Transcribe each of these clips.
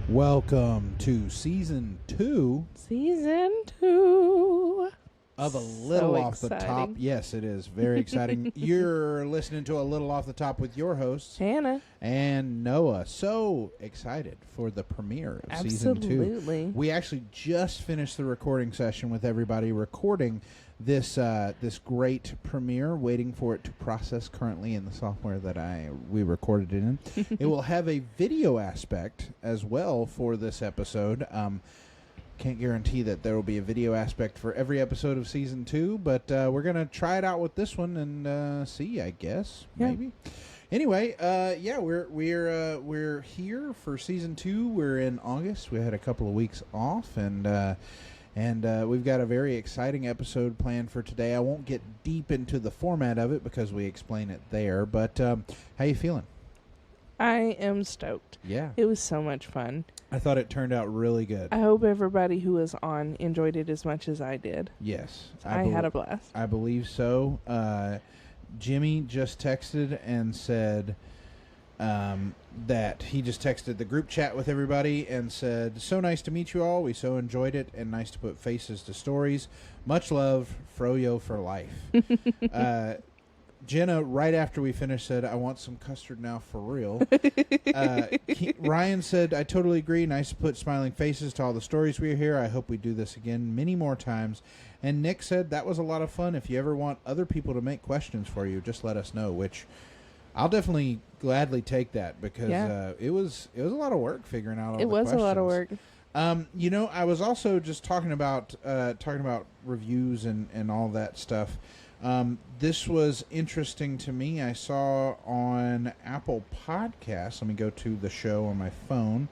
Welcome to season 2. Season 2 of A Little So Off the Top. exciting. Yes, it is very exciting. You're listening to A Little Off the Top with your hosts, Hannah. and Noah. So excited for the premiere of season 2. Absolutely. We actually just finished the recording session with everybody recording this this great premiere, waiting for it to process currently in the software that we recorded it in. It will have a video aspect as well for this episode. Can't guarantee that there will be a video aspect for every episode of season 2, but we're gonna try it out with this one and see, I guess, maybe. Anyway, yeah, we're here for season 2. We're in August. We had a couple of weeks off, and we've got a very exciting episode planned for today. I won't get deep into the format of it because we explain it there. But how you feeling? I am stoked. Yeah, It was so much fun. I thought it turned out really good. I hope everybody who was on enjoyed it as much as I did. Yes, I had a blast. I believe so. Jimmy just texted and said that he just texted the group chat with everybody and said, "So nice to meet you all. We so enjoyed it and nice to put faces to stories. Much love, Froyo for life." Jenna, right after we finished, said, "I want some custard now for real." Ryan said, "I totally agree. Nice to put smiling faces to all the stories we hear. I hope we do this again many more times." And Nick said, "That was a lot of fun. If you ever want other people to make questions for you, just let us know," which I'll definitely gladly take that because it was a lot of work figuring out all the questions. It was a lot of work. You know, I was also just talking about reviews and all that stuff. This was interesting to me. I saw on Apple Podcasts. Let me go to the show on my phone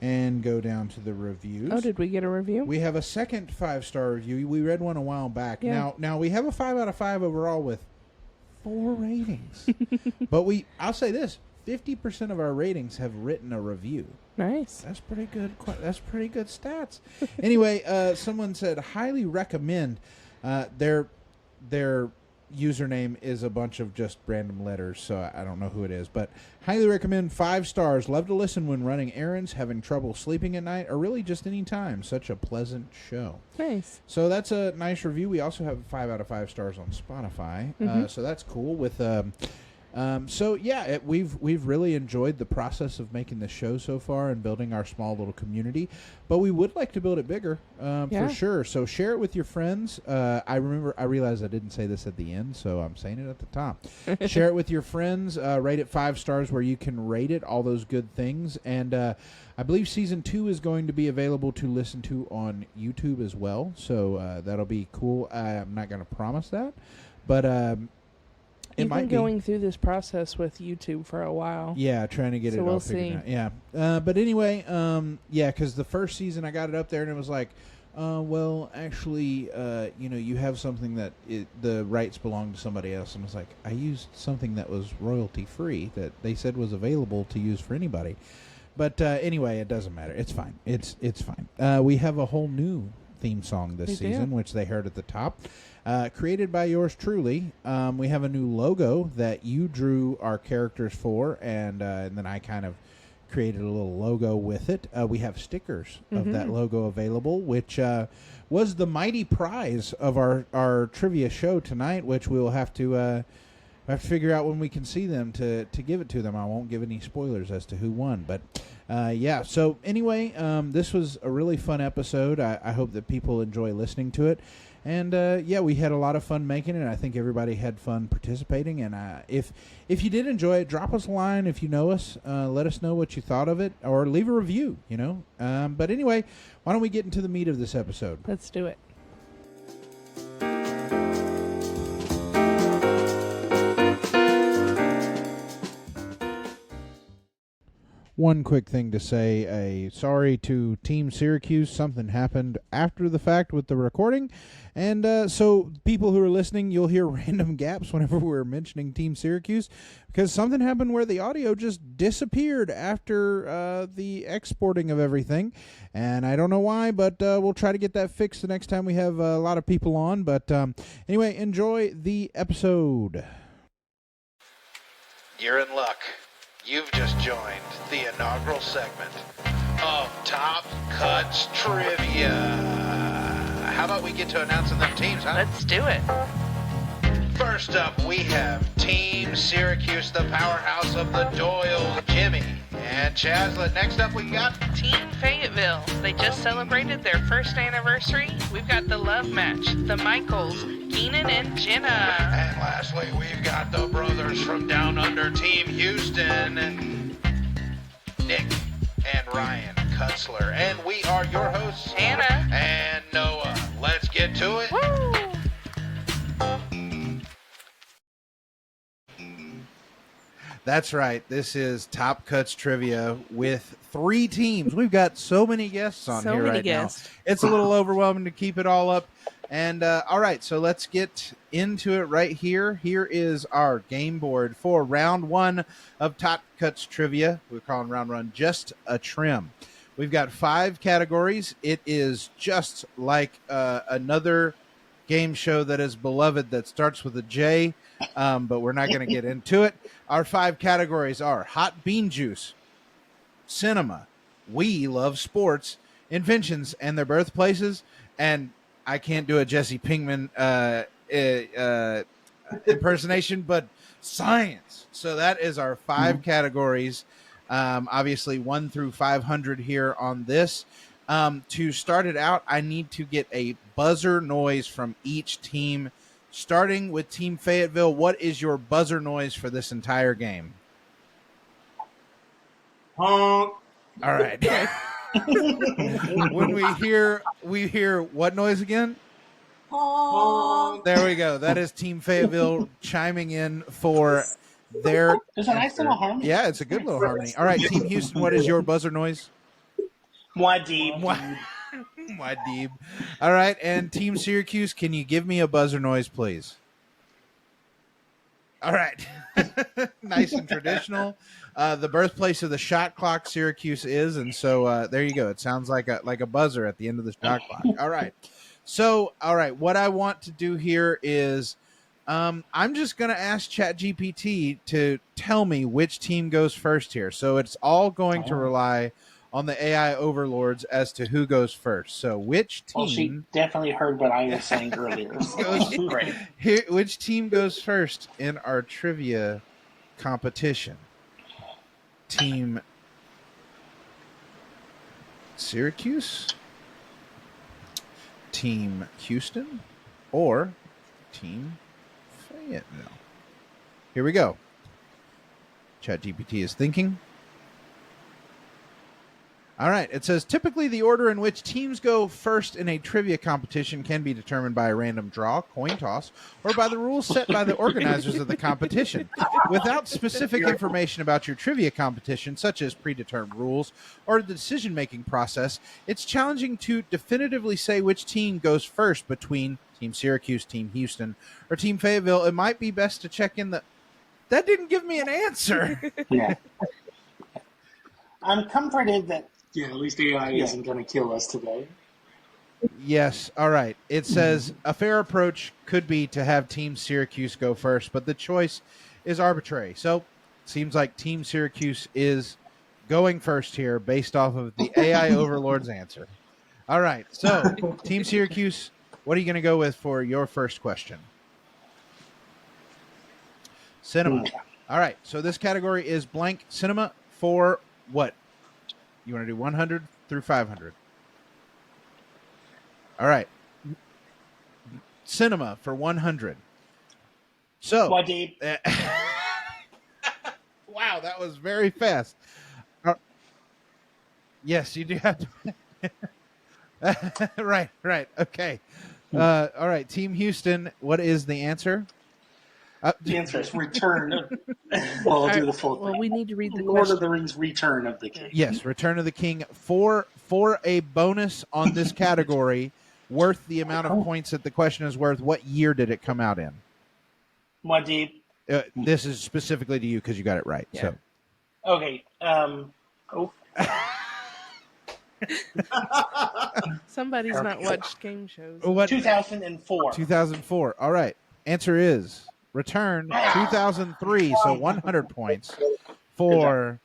and go down to the reviews. Oh, did we get a review? We have a second 5-star review. We read one a while back. Yeah. Now we have a 5 out of 5 overall with 4 ratings. But I'll say this, 50% of our ratings have written a review. Nice. That's pretty good. That's pretty good stats. Anyway, someone said highly recommend. Their username is a bunch of just random letters, so I don't know who it is, but highly recommend. 5 stars. Love to listen when running errands, having trouble sleeping at night, or really just any time. Such a pleasant show. Nice. So that's a nice review. We also have 5 out of 5 stars on Spotify, so that's cool. With so yeah, we've really enjoyed the process of making the show so far and building our small little community, but we would like to build it bigger for sure. So share it with your friends. I realized I didn't say this at the end, so I'm saying it at the top. Share it with your friends. Rate it 5 stars where you can rate it. All those good things. And I believe season 2 is going to be available to listen to on YouTube as well. So that'll be cool. I'm not going to promise that, but. You've been going through this process with YouTube for a while. Yeah, trying to get it all figured out. Yeah. But anyway, yeah, because the first season I got it up there and it was like, well, actually, you have something that the rights belong to somebody else. And I was like, I used something that was royalty free that they said was available to use for anybody. But anyway, it doesn't matter. It's fine. It's fine. We have a whole new theme song this season, which they heard at the top. Created by yours truly. We have a new logo that you drew our characters for, and then I kind of created a little logo with it. We have stickers of that logo available, which was the mighty prize of our trivia show tonight, which we'll have to figure out when we can see them to give it to them. I won't give any spoilers as to who won, but yeah. So anyway, this was a really fun episode. I hope that people enjoy listening to it. And, yeah, we had a lot of fun making it. I think everybody had fun participating. And if you did enjoy it, drop us a line if you know us. Let us know what you thought of it. Or leave a review, But anyway, why don't we get into the meat of this episode? Let's do it. one quick thing to say. Sorry to Team Syracuse. Something happened after the fact with the recording. And so people who are listening, you'll hear random gaps whenever we're mentioning Team Syracuse because something happened where the audio just disappeared after the exporting of everything. And I don't know why, but we'll try to get that fixed the next time we have a lot of people on. But anyway, enjoy the episode. You're in luck. You've just joined the inaugural segment of Top Cutz Trivia. How about we get to announcing them teams, huh? Let's do it. First up, we have Team Syracuse, the powerhouse of the Doyles, Jimmy and Chazlet. Next up, we got Team Fayetteville. They just celebrated their first anniversary. We've got the Love Match, the Michaels, Keenan and Jenna. And lastly, we've got the brothers from Down Under, Team Houston, Nick and Ryan Kutzler. And we are your hosts, Hannah and Noah. Let's get to it. Woo! That's right. This is Top Cutz Trivia with 3 teams. We've got so many guests on here right now. It's a little overwhelming to keep it all up. And all right, so let's get into it right here. Here is our game board for round 1 of Top Cutz Trivia. We're calling round 1 Just a Trim. We've got 5 categories. It is just like another game show that is beloved that starts with a J, but we're not going to get into it. Our 5 categories are hot bean juice, cinema, we love sports, inventions and their birthplaces, and I can't do a Jesse Pinkman impersonation, but science. So that is our 5 categories. Obviously 1 through 500 here on this. To start it out, I need to get a buzzer noise from each team. Starting with Team Fayetteville, what is your buzzer noise for this entire game? Honk. All right. When we hear what noise again? Honk. There we go. That is Team Fayetteville chiming in for their. There's a nice little harmony. Yeah, it's a good little harmony. All right, Team Houston, what is your buzzer noise? Muad'Dib. Muad'Dib. All right, and Team Syracuse, can you give me a buzzer noise, please? All right. Nice and traditional. The birthplace of the shot clock, Syracuse is, and so there you go. It sounds like a buzzer at the end of the shot clock. All right. So, all right, what I want to do here is I'm just going to ask ChatGPT to tell me which team goes first here. So it's all going to rely on the AI overlords as to who goes first. So which team... Well, she definitely heard what I was saying earlier. So great. Which team goes first in our trivia competition? Team Syracuse? Team Houston? Or Team Fayetteville? Here we go. ChatGPT is thinking. All right. It says, typically the order in which teams go first in a trivia competition can be determined by a random draw, coin toss, or by the rules set by the organizers of the competition. Without specific information about your trivia competition, such as predetermined rules or the decision-making process, it's challenging to definitively say which team goes first between Team Syracuse, Team Houston, or Team Fayetteville. It might be best to check in the... That didn't give me an answer. Yeah. I'm comforted that... Yeah, at least AI isn't going to kill us today. Yes. All right. It says a fair approach could be to have Team Syracuse go first, but the choice is arbitrary. So it seems like Team Syracuse is going first here based off of the AI overlord's answer. All right. So Team Syracuse, what are you going to go with for your first question? Cinema. All right. So this category is blank cinema for what? You want to do 100 through 500? All right. Cinema for 100. So. Muad'Dib. Wow, that was very fast. Yes, you do have to. Right. Okay. All right. Team Houston, what is the answer? The answer is Return of... Well, I'll do the full thing. Well, we need to read the Lord question. of the Rings Return of the King. Yes, Return of the King for a bonus on this category worth the amount of points that the question is worth. What year did it come out in? What deep? This is specifically to you because you got it right. Yeah. So Okay. Somebody's not watched game shows. what? 2004. 2004. All right. Answer is Return 2003. So 100 points for.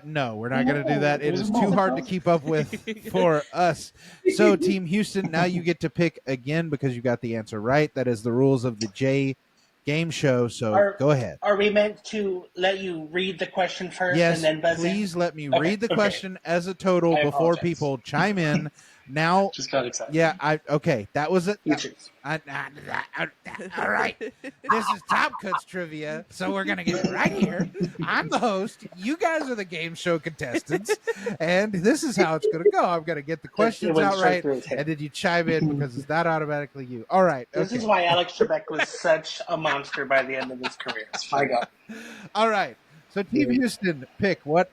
No, we're not going to do that. It is too hard to keep up with for us. So, Team Houston, now you get to pick again because you got the answer right. That is the rules of the J game show. So, go ahead. Are we meant to let you read the question first Yes, and then buzz in? please let me read the question as a total I before apologize. people chime in. Now, Just got excited. yeah, okay, that was it. You choose. All right. This is Top Cutz Trivia, so we're going to get it right here. I'm the host. You guys are the game show contestants, and this is how it's going to go. I'm going to get the questions went out straight right, through his head. and then you chime in because it's not automatically you. All right. This Okay. is why Alex Trebek was such a monster by the end of his career. My God. All right. So, Team Houston, pick what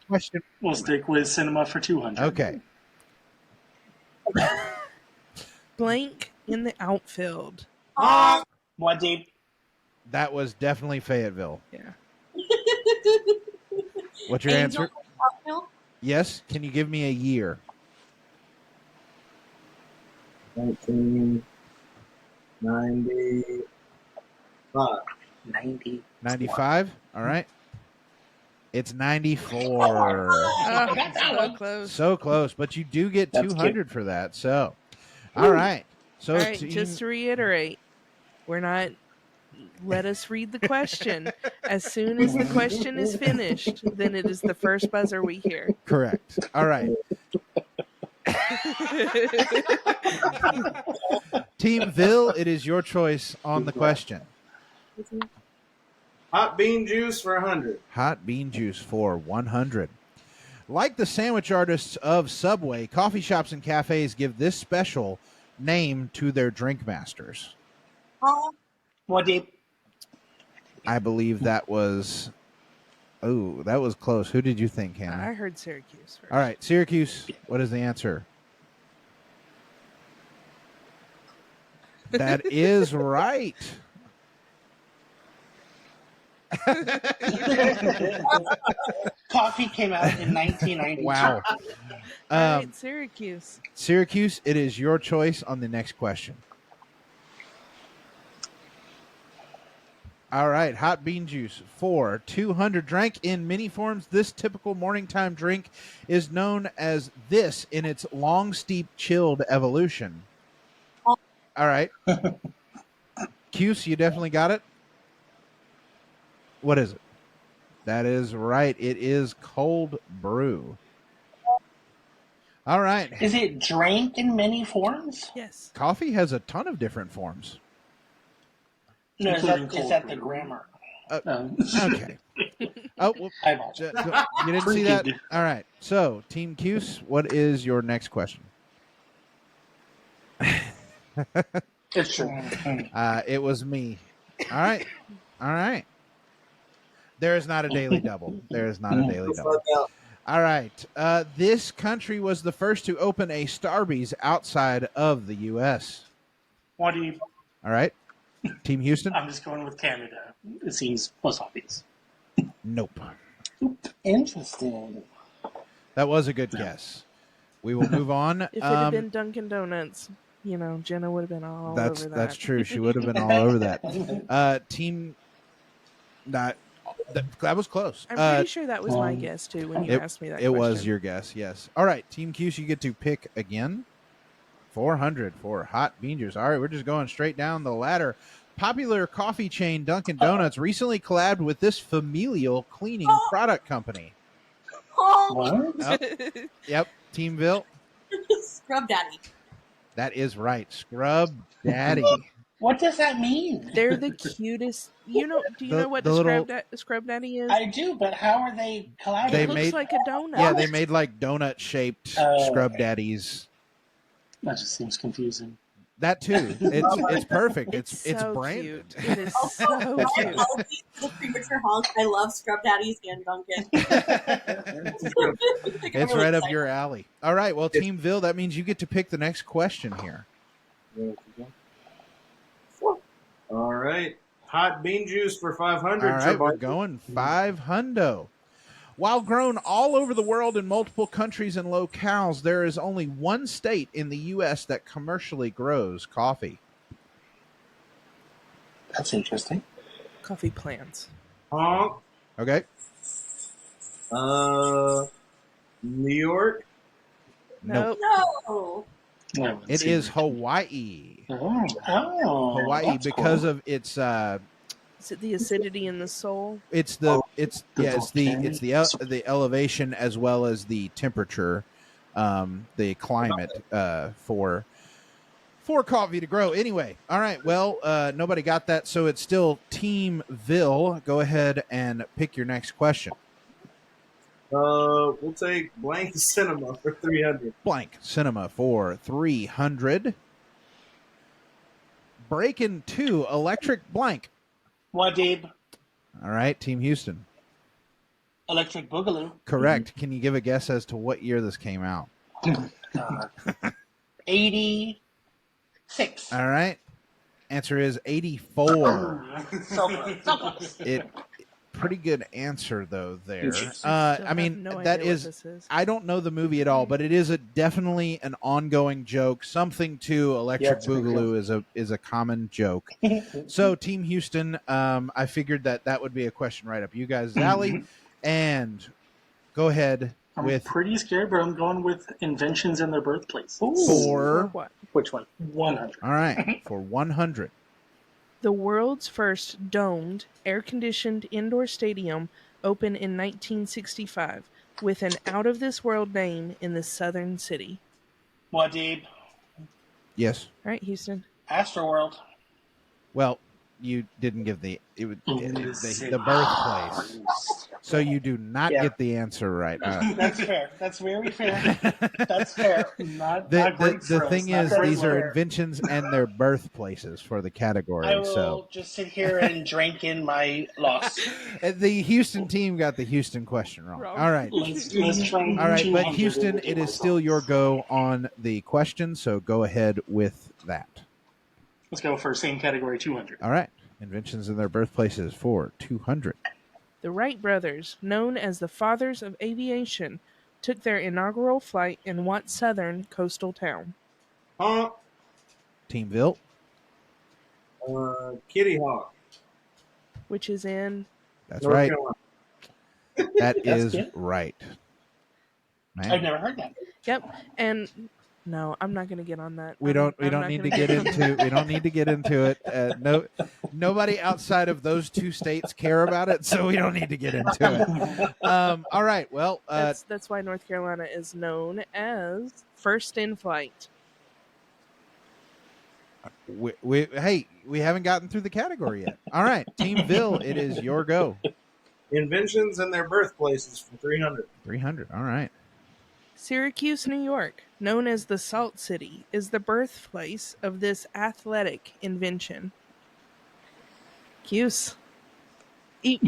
question. We'll stick with Cinema for 200. Okay. Blank in the outfield. What deep? That was definitely Fayetteville. Yeah. What's your Angel answer? Outfield? Yes. Can you give me a year? 1995. 90. 95? All right. It's 94. So close. So close, but you do get That's 200 for that. So, all right. So, All right, team- just to reiterate, we're not. Let us read the question. As soon as the question is finished, then it is the first buzzer we hear. correct. All right. Team Ville, it is your choice on the question. Hot bean juice for 100. Hot bean juice for 100. Like the sandwich artists of Subway, coffee shops and cafes give this special name to their drink masters. What deep? I believe that was. Oh, that was close. Who did you think, Hannah? I heard Syracuse first. All right, Syracuse, what is the answer? That is right. Coffee came out in 1992. Wow. All right, Syracuse. Syracuse, it is your choice on the next question. All right, hot bean juice for 200. Drank in many forms, this typical morning time drink is known as this in its long, steep, chilled evolution. All right. Cuse, you definitely got it? What is it? That is right. It is cold brew. All right. Is it drank in many forms? Yes. Coffee has a ton of different forms. No, Including is that the cold brew. grammar? Okay. Oh, well, I apologize. you didn't see that? All right. So, Team Cuse, what is your next question? It's true. It was me. All right. All right. There is not a daily double. There is not a daily double. All right. This country was the first to open a Starbucks outside of the U.S. What do you? All right. Team Houston? I'm just going with Canada. It seems most obvious. Nope. Interesting. That was a good guess. We will move on. If it had been Dunkin' Donuts, you know, Jenna would have been all over that. That's true. She would have been all over that. Team, that was close. I'm pretty sure that was my guess too when you asked me that It question. was your guess, yes. All right, Team Cuse, you get to pick again. 400 for hot bean juice. All right, we're just going straight down the ladder. Popular coffee chain Dunkin' Donuts recently collabed with this familial cleaning product company. Oh, Yep, Teamville. Scrub Daddy. That is right. Scrub Daddy. What does that mean? They're the cutest. You know? Do you know what the the little- scrub daddy is? I do, but how are they collabing? They it looks made- like a donut. Yeah, they made like donut-shaped Oh, Scrub okay. Daddies. That just seems confusing. That too. It's perfect. It's so branded. cute. It is Also, so my cute. apologies for the premature honk. I love Scrub Daddies and Duncan. It's right up your alley. All right. Well, Team Ville, that means you get to pick the next question here. All right. Hot bean juice for 500. All right, we're Treball. going 500. While grown all over the world in multiple countries and locales, there is only one state in the U.S. that commercially grows coffee. That's interesting. Coffee plants. Honk. Okay. New York. Nope. No. No, It is Hawaii. Oh, Hawaii, that's because cool. of its Is it the acidity in the soul? it's the elevation as well as the temperature, the climate for coffee to grow. Anyway, all right. Well, nobody got that, so it's still Team Ville. Go ahead and pick your next question. We'll take blank cinema for 300. Blank cinema for 300. Breakin' 2 electric blank. Wadib, All right, Team Houston. Electric Boogaloo. Correct. Can you give a guess as to what year this came out? 86. All right. Answer is 84. So close. So close. Pretty good answer though there. Still I mean, have no that idea what is this is. I don't know the movie at all, but it is definitely an ongoing joke. Something to Electric it's a big Boogaloo is a common joke. So Team Houston, I figured that would be a question right up you guys' alley. And go ahead I'm with pretty scared, but I'm going with inventions in their birthplace. for What? Which one? 100. all right, for 100. The world's first domed, air-conditioned indoor stadium opened in 1965 with an out-of-this-world name in the southern city. Wadib, Yes. All right, Houston. Astroworld. Well, you didn't give the the birthplace. So you do not Yeah. get the answer right. That's fair. That's very fair. That's fair. Not The great for us. thing Not is, very these are fair. inventions and their birthplaces for the category. I will So just sit here and drink in my loss. the Houston team got the Houston question wrong. Wrong. All right. Let's try. All right, but 200. Houston, it is still your go on the question, so go ahead with that. Let's go for same category 200. All right. Inventions and their birthplaces for 200. The Wright brothers, known as the fathers of aviation, took their inaugural flight in what southern coastal town? Honk. Teamville. Kitty Hawk. Which is in... That's North right. Carolina. That That's is good. right. Man. I've never heard that. Yep, and... No, I'm not going to get on that. We don't need to get into it. Nobody outside of those two states care about it, so we don't need to get into it. All right. Well, That's why North Carolina is known as first in flight. we haven't gotten through the category yet. All right, Team Ville, it is your go. Inventions and their birthplaces for 300. 300. All right. Syracuse, New York, known as the Salt City, is the birthplace of this athletic invention. Cuse. Yeah.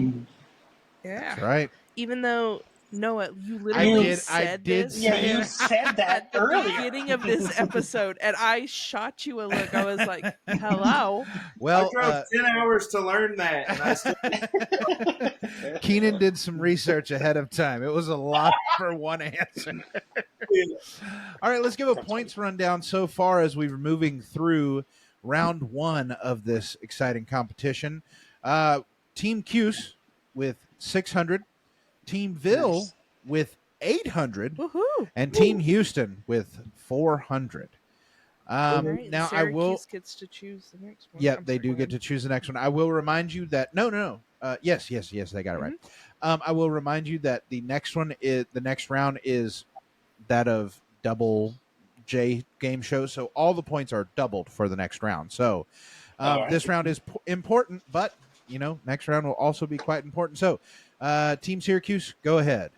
That's right. Even though, Noah, you literally said did this Yeah, you said that at the earlier. beginning of this episode, and I shot you a look. I was like, hello? Well, I drove 10 hours to learn that, and I still Keenan did some research ahead of time. It was a lot for one answer. All right, let's give a points rundown so far as we're moving through round one of this exciting competition. Team Cuse with 600, Team Ville with 800, Woohoo! and Team Houston with 400. All right, Now Syracuse I will. gets to choose the next one. Yep, I'm they sorry, do go get to ahead. choose the next one. I will remind you that no. Yes, they got it right. I will remind you that the next round is that of double J game show, so all the points are doubled for the next round. So this round is important, but next round will also be quite important. So, Team Syracuse, go ahead.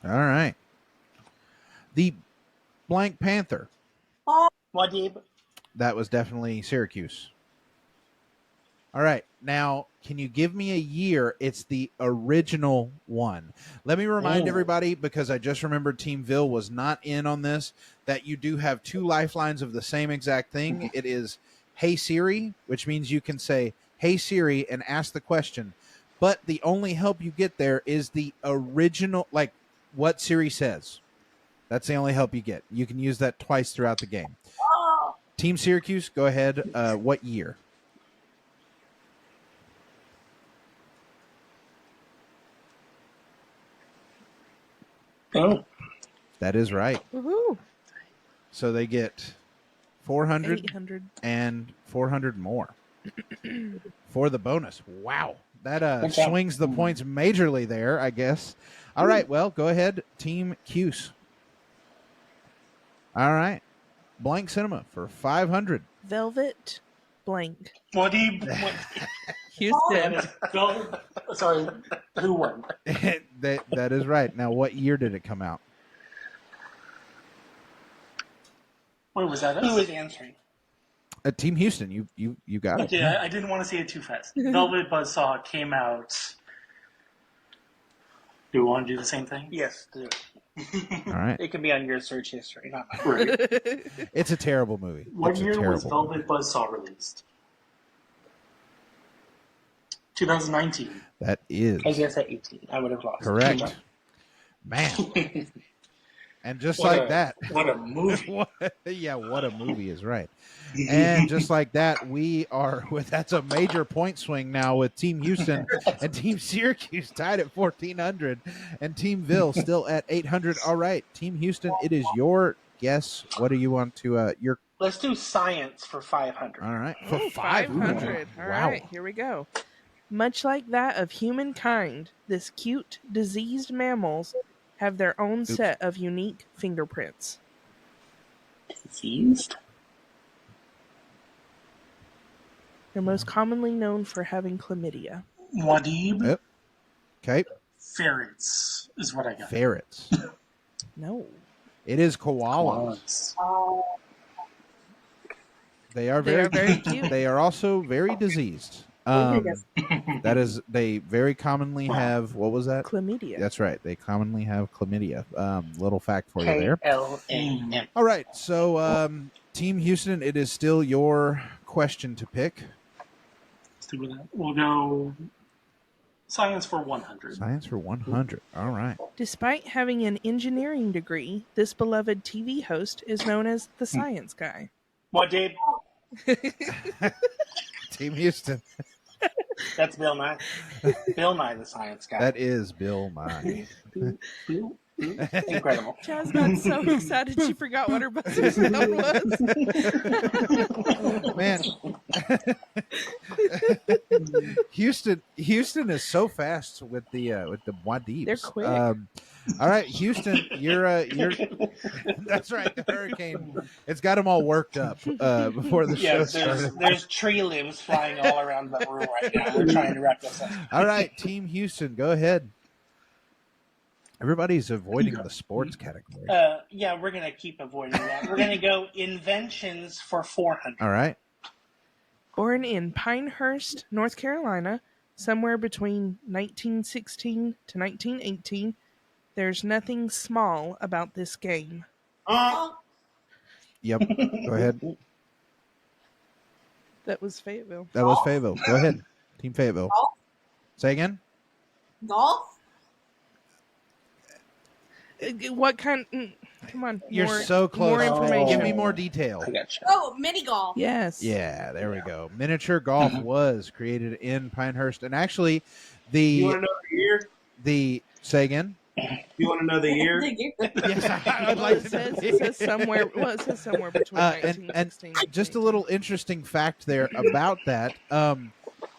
All right. The Blank Panther Wadib. That was definitely Syracuse. All right. Now, can you give me a year? It's the original one. Let me remind everybody, because I just remembered Team Ville was not in on this, that you do have two lifelines of the same exact thing. It is Hey Siri, which means you can say Hey Siri and ask the question. But the only help you get there is the original, like what Siri says. That's the only help you get. You can use that twice throughout the game. Team Syracuse, go ahead. What year? Oh. That is right. Woohoo! So they get 400 800. and 400 more for the bonus. Wow. That Good job. swings the points majorly there, I guess. All right. Well, go ahead. Team Cuse. All right. Blank Cinema for 500. Velvet blank. Wadib. Houston. Sorry, who won? that is right. Now, what year did it come out? Wait, was that Who us? was answering? Team Houston. You got it. Okay, I didn't want to say it too fast. Velvet Buzzsaw came out. Do you want to do the same thing? Yes, do it. All right. It can be on your search history, not mine. Right. It's a terrible movie. What It's a year was terrible Velvet Buzzsaw released? 2019. That is I was going to say 18. I would have lost. correct. Man. And just What like a- that. What a movie. What a movie is right. And just like that, we are with that's a major point swing now with Team Houston and Team Syracuse tied at 1,400 and Team Ville still at 800. All right, Team Houston, it is your guess. What do you want to your Let's do science for 500. all right for Ooh, 500. All Wow. right, here we go. Much like that of humankind, this cute, diseased mammals have their own set of unique fingerprints. Diseased? They're most commonly known for having chlamydia. Wadib. Yep. Okay, Ferrets is what I got. ferrets. No. It is koalas. They are very, very cute. They are also very diseased. That is, they very commonly have, what was that? Chlamydia. That's right. They commonly have chlamydia. Little fact for you there. KLAM. All right. So, Team Houston, it is still your question to pick. Let's do that. We'll go science for 100. Science for 100. All right. Despite having an engineering degree, this beloved TV host is known as the science guy. Wadib. Team Houston. That's Bill Nye. Bill Nye, the science guy. That is Bill Nye. Incredible. Jazz got so excited she forgot what her buzzer sound was. Man. Houston is so fast with the Wadibs. They're quick. All right, Houston, you're that's right, the hurricane. It's got them all worked up before the show Yes, started. there's tree limbs flying all around the room right now. We're trying to wrap this up. All right, Team Houston, go ahead. Everybody's avoiding the sports category. Yeah, we're going to keep avoiding that. We're going to go inventions for 400. All right. Born in Pinehurst, North Carolina, somewhere between 1916 to 1918, there's nothing small about this game. Yep. Go ahead. That was Fayetteville. That was Fayetteville. Go ahead. Team Fayetteville. Golf? Say again? Golf? What kind? Come on. You're more, so close. More information. Give me more detail. I got you. Oh, mini golf. Yes. Yeah, there we go. Miniature golf was created in Pinehurst. And actually, the You want to know the year? say again? You want to know the year? Yes, I'd Well, like it to says, know. it says somewhere. Well, it says somewhere between And 1916 and just a little interesting fact there about that,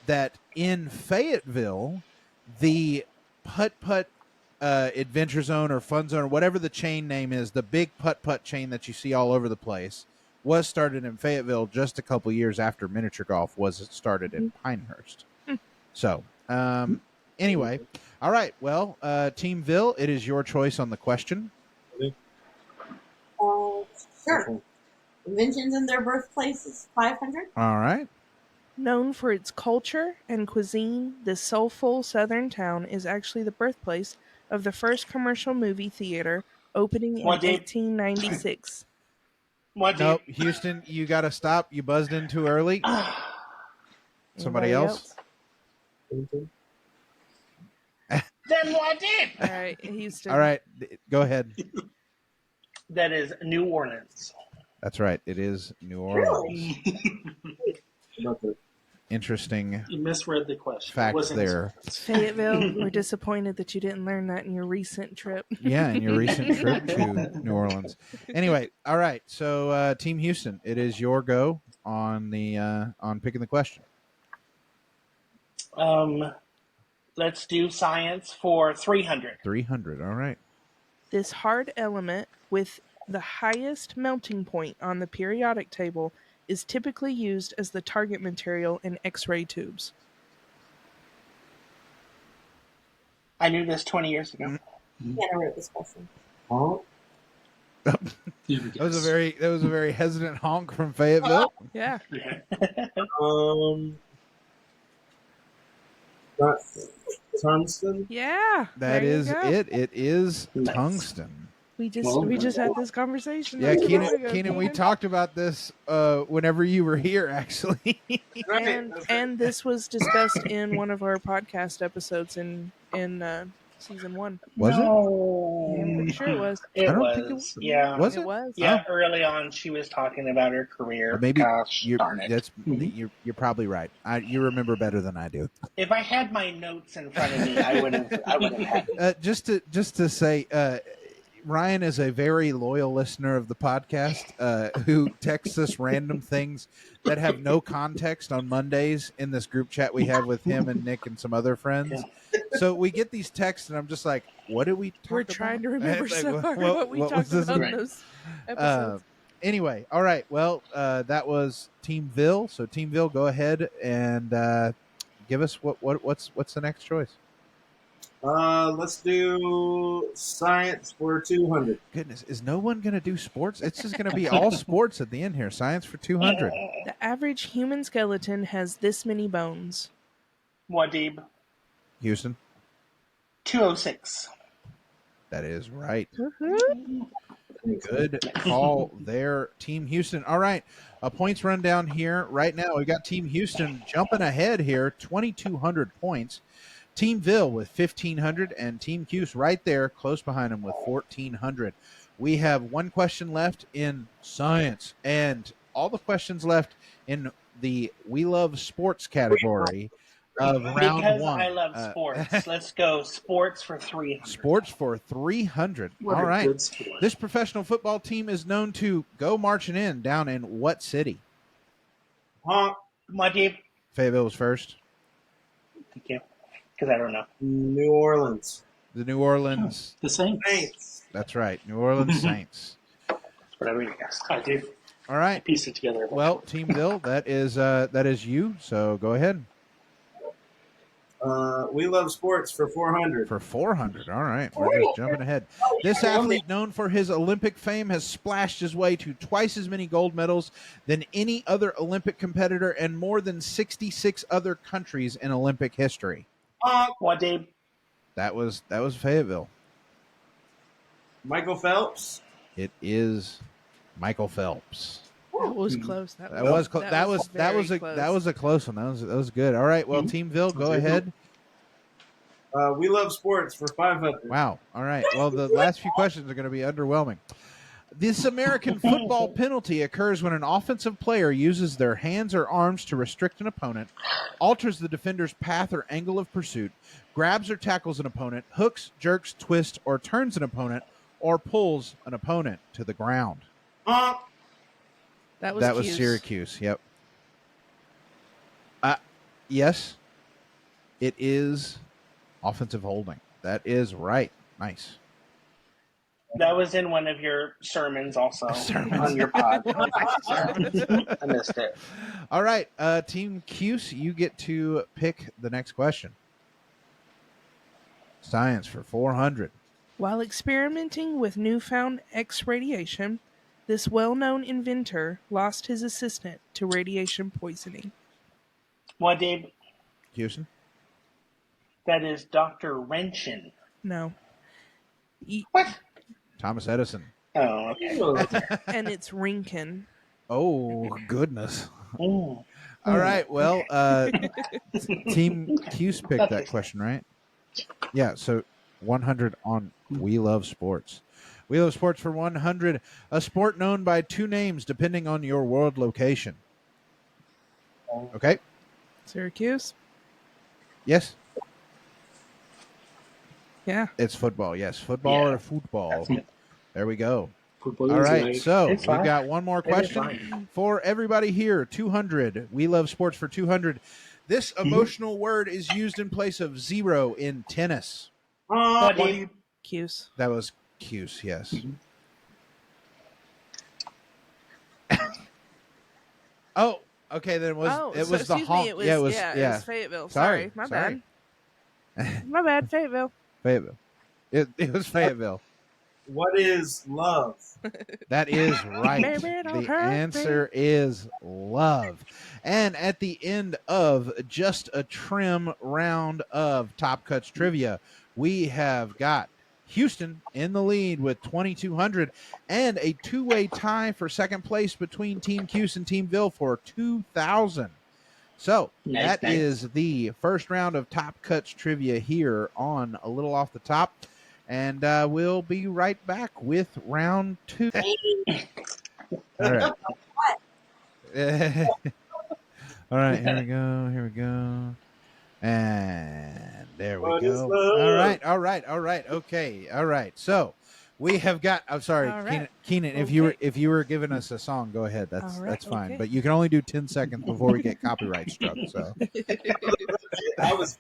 that in Fayetteville, the putt-putt Adventure Zone or Fun Zone or whatever the chain name is, the big putt-putt chain that you see all over the place, was started in Fayetteville just a couple years after miniature golf was started in Pinehurst. So, anyway, all right. Well, Team Ville, it is your choice on the question. Sure. Inventions in their birthplaces, 500. All right. Known for its culture and cuisine, this soulful southern town is actually the birthplace of the first commercial movie theater, opening in What, Dave? 1896. What, Nope, Houston, you got to stop. You buzzed in too early. Somebody Anybody else? Then what, Dave? All right, Houston. All right, go ahead. That is New Orleans. That's right. It is New Orleans. Really? Interesting You misread the question. It fact wasn't there. Fayetteville, we're disappointed that you didn't learn that in your recent trip. Yeah, in your recent trip to New Orleans. Anyway, all right. So, Team Houston, it is your go on the on picking the question. Let's do science for 300. 300. All right. This hard element with the highest melting point on the periodic table is typically used as the target material in X-ray tubes. I knew this 20 years ago. Yeah, I wrote this question. Huh? That was a very hesitant honk from Fayetteville. Yeah. Not tungsten. Yeah. That there you is go. it. It is Nice. tungsten. We just had this conversation. Yeah, not too long ago, Keenan, we Keenan. talked about this whenever you were here, actually. And this was discussed in one of our podcast episodes in season 1. Was it? Yeah, I'm pretty sure it was. It I don't was. think it was. Yeah. Was It it? was. Yeah, early on, she was talking about her career. Or maybe Gosh, darn it. you're probably right. You remember better than I do. If I had my notes in front of me, I would have had it. Just to say, Ryan is a very loyal listener of the podcast who texts us random things that have no context on Mondays in this group chat we have with him and Nick and some other friends. So we get these texts, and I'm just like, "What did we talk We're about?" trying to remember Like, so hard what we was talked this about in about? those episodes. Anyway, all right. Well, that was Teamville. So Teamville, go ahead and give us what's the next choice. Let's do science for 200. Goodness, is no one going to do sports? It's just going to be all sports at the end here. Science for 200. The average human skeleton has this many bones. Wadib, Houston, 206. that is right. Good call there, Team Houston. All right, a points rundown here right now. We got Team Houston jumping ahead here, 2,200 points. Teamville with 1,500, and Team Cuse right there, close behind them with 1,400. We have one question left in science, and all the questions left in the We Love Sports category of round Because one. I love sports. Let's go sports for 300. Sports for 300. What All a right. good sport. This professional football team is known to go marching in down in what city? Honk. Wadib, Fayetteville was first. thank you. Because I don't know. New Orleans. The New Orleans. The Saints. Saints. That's right. New Orleans Saints. That's what I really guessed. I did All right. piece it together. Well, Teamville, that is you. So go ahead We Love Sports for 400. for 400. All right, we're just jumping ahead. This athlete, known for his Olympic fame, has splashed his way to twice as many gold medals than any other Olympic competitor and more than 66 other countries in Olympic history. Honk. Wadib, That was Fayetteville. Michael Phelps. It is Michael Phelps. That was close. That was a very close. that was a close one. That was good. All right, well, Teamville, go ahead. We Love Sports for 500. Wow. All right. Well, the last few questions are going to be underwhelming. This American football penalty occurs when an offensive player uses their hands or arms to restrict an opponent, alters the defender's path or angle of pursuit, grabs or tackles an opponent, hooks, jerks, twists, or turns an opponent, or pulls an opponent to the ground. Honk. That was Cuse. Syracuse. Yep. Yes, it is offensive holding. That is right. Nice. that was in one of your sermons also on your pod. I missed it. All right, Team Cuse, you get to pick the next question. Science for 400. While experimenting with newfound X radiation, This well-known inventor lost his assistant to radiation poisoning. What, Dave? Houston? That is Dr. Wrenchin. No. What? Thomas Edison. Oh, okay. And it's Rinkin. Oh, goodness. Ooh. All right. Well, Team Hughes picked that question, right? Yeah. So 100 on We Love Sports. We Love Sports for 100. A sport known by two names depending on your world location. Okay. Syracuse? Yes. Yeah. It's football. Yes. Football Yeah. or football. That's it. There we go. Football All is right. life. So It's we've fine. got one more It is question fine. for everybody here. 200. We Love Sports for 200. This emotional word is used in place of zero in tennis. What, What Dave? Cuse. That was Cuse, yes. Oh, okay. Then it was the excuse me, honk. it was, it was it was Fayetteville. Sorry, Sorry, my sorry. bad. My bad, Fayetteville. Fayetteville. It was Fayetteville. What is love? That is right. Baby, don't The hurt me. answer is love. And at the end of just a trim round of Top Cuts trivia, we have got Houston in the lead with 2,200 and a two-way tie for second place between Team Cuse and Team Ville for 2,000. So Nice. that is the first round of Top Cuts trivia here on A Little Off the Top. And we'll be right back with round 2. All right. All right, here we go. And there we What is go. love? All right. Okay. All right. So we have got, I'm sorry, All right. Keenan, Okay. if you were giving us a song, go ahead. That's All right, that's fine. okay. But you can only do 10 seconds before we get copyright struck. So I was